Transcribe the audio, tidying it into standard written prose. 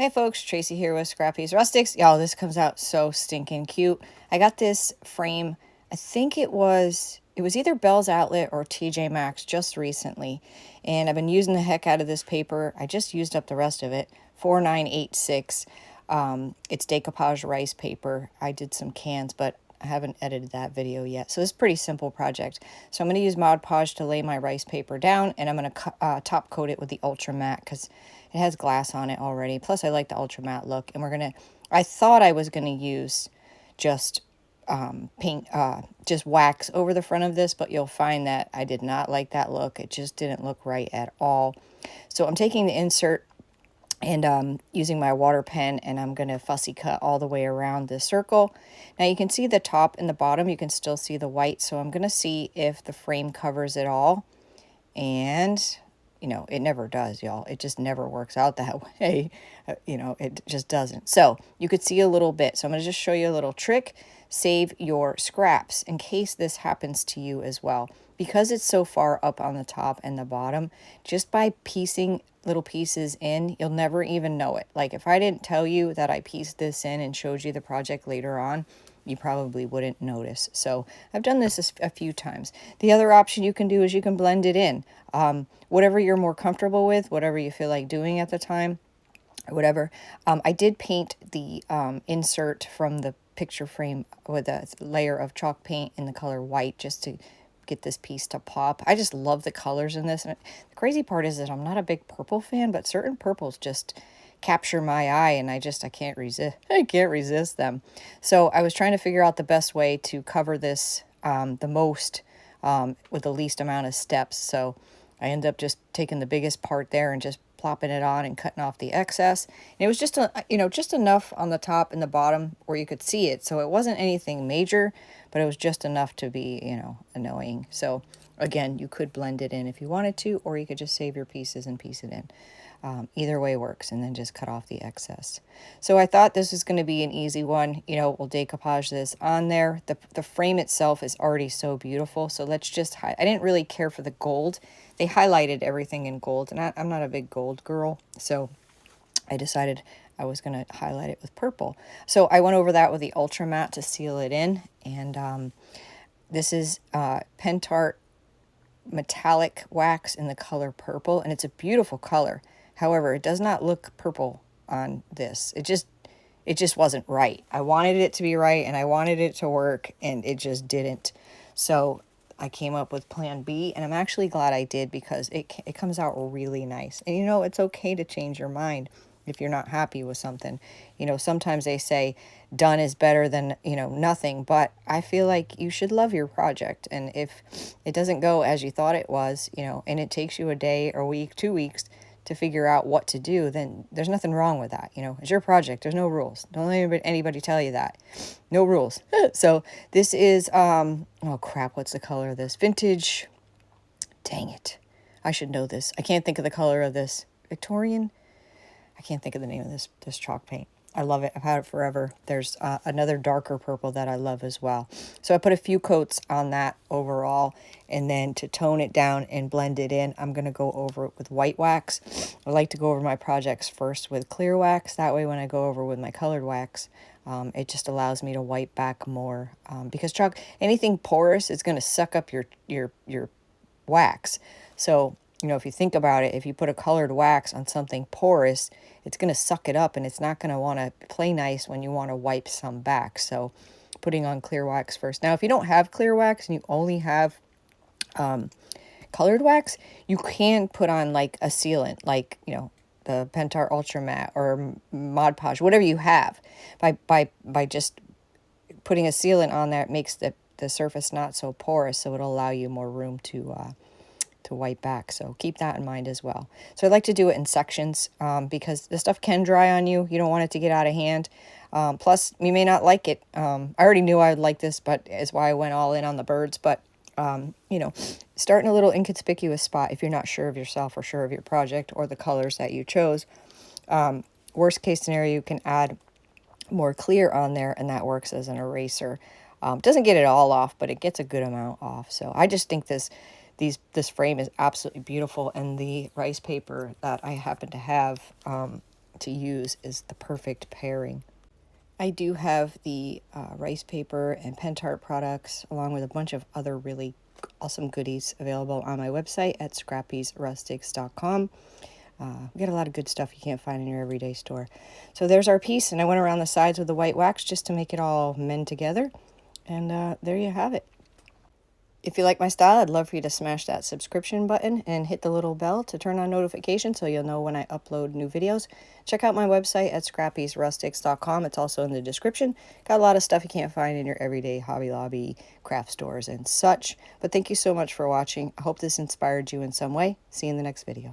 Hey folks, Tracy here with Scrappy's Rustics. Y'all, this comes out so stinking cute. I got this frame, I think it was either Bell's Outlet or TJ Maxx just recently. And I've been using the heck out of this paper. I just used up the rest of it. 4986. It's decoupage rice paper. I did some cans, but I haven't edited that video yet. So it's a pretty simple project. So I'm going to use Mod Podge to lay my rice paper down, and I'm going to top coat it with the Ultra Matte because it has glass on it already. Plus, I like the Ultra Matte look. And I thought I was going to use just just wax over the front of this, but you'll find that I did not like that look. It just didn't look right at all. So I'm taking the insert and using my water pen, and I'm going to fussy cut all the way around this circle. Now you can see the top and the bottom. You can still see the white, so I'm going to see if the frame covers it all. And, it never does, y'all. It just never works out that way. It just doesn't. So you could see a little bit. So I'm going to just show you a little trick. Save your scraps in case this happens to you as well. Because it's so far up on the top and the bottom, just by piecing little pieces in, you'll never even know it. Like if I didn't tell you that I pieced this in and showed you the project later on, you probably wouldn't notice. So I've done this a few times. The other option you can do is you can blend it in. Whatever you're more comfortable with, whatever you feel like doing at the time, or whatever. I did paint the insert from the picture frame with a layer of chalk paint in the color white just to get this piece to pop. I just love the colors in this. And the crazy part is that I'm not a big purple fan, but certain purples just capture my eye, and I can't resist. I can't resist them. So I was trying to figure out the best way to cover this the most with the least amount of steps. So I ended up just taking the biggest part there and just plopping it on and cutting off the excess. And it was just just enough on the top and the bottom where you could see it. So it wasn't anything major, but it was just enough to be, annoying. So again, you could blend it in if you wanted to, or you could just save your pieces and piece it in. Either way works, and then just cut off the excess. So I thought this was going to be an easy one. We'll decoupage this on there. The frame itself is already so beautiful. So let's just I didn't really care for the gold. They highlighted everything in gold, and I'm not a big gold girl, so I decided I was going to highlight it with purple. So I went over that with the Ultra Matte to seal it in, and this is Pentart metallic wax in the color purple, and it's a beautiful color. However, it does not look purple on this. It just wasn't right. I wanted it to be right, and I wanted it to work, and it just didn't. So I came up with plan B, and I'm actually glad I did, because it comes out really nice. And it's okay to change your mind if you're not happy with something. Sometimes they say done is better than, nothing, but I feel like you should love your project. And if it doesn't go as you thought it was, and it takes you a day or week, 2 weeks to figure out what to do, then there's nothing wrong with that. It's your project. There's no rules. Don't let anybody tell you that. No rules. So this is, oh crap, what's the color of this? Vintage. Dang it. I should know this. I can't think of the color of this. Victorian? I can't think of the name of this chalk paint. I love it. I've had it forever. There's another darker purple that I love as well. So I put a few coats on that overall, and then to tone it down and blend it in, I'm going to go over it with white wax. I like to go over my projects first with clear wax. That way when I go over with my colored wax, it just allows me to wipe back more. Because chalk, anything porous is going to suck up your wax. So if you think about it, if you put a colored wax on something porous, it's going to suck it up, and it's not going to want to play nice when you want to wipe some back. So putting on clear wax first. Now, if you don't have clear wax and you only have colored wax, you can put on like a sealant, like, the Pentart Ultra Matte or Mod Podge, whatever you have. By just putting a sealant on there, it makes the surface not so porous, so it'll allow you more room to wipe back. So keep that in mind as well. So I like to do it in sections because the stuff can dry on you. You don't want it to get out of hand. Plus, you may not like it. I already knew I would like this, but it's why I went all in on the birds. But, start in a little inconspicuous spot if you're not sure of yourself or sure of your project or the colors that you chose. Worst case scenario, you can add more clear on there, and that works as an eraser. Doesn't get it all off, but it gets a good amount off. So I just think this frame is absolutely beautiful, and the rice paper that I happen to have to use is the perfect pairing. I do have the rice paper and pen tart products, along with a bunch of other really awesome goodies available on my website at scrappyrustics.com. We got a lot of good stuff you can't find in your everyday store. So there's our piece, and I went around the sides with the white wax just to make it all mend together. And there you have it. If you like my style, I'd love for you to smash that subscription button and hit the little bell to turn on notifications so you'll know when I upload new videos. Check out my website at scrappyrustics.com. It's also in the description. Got a lot of stuff you can't find in your everyday Hobby Lobby, craft stores, and such. But thank you so much for watching. I hope this inspired you in some way. See you in the next video.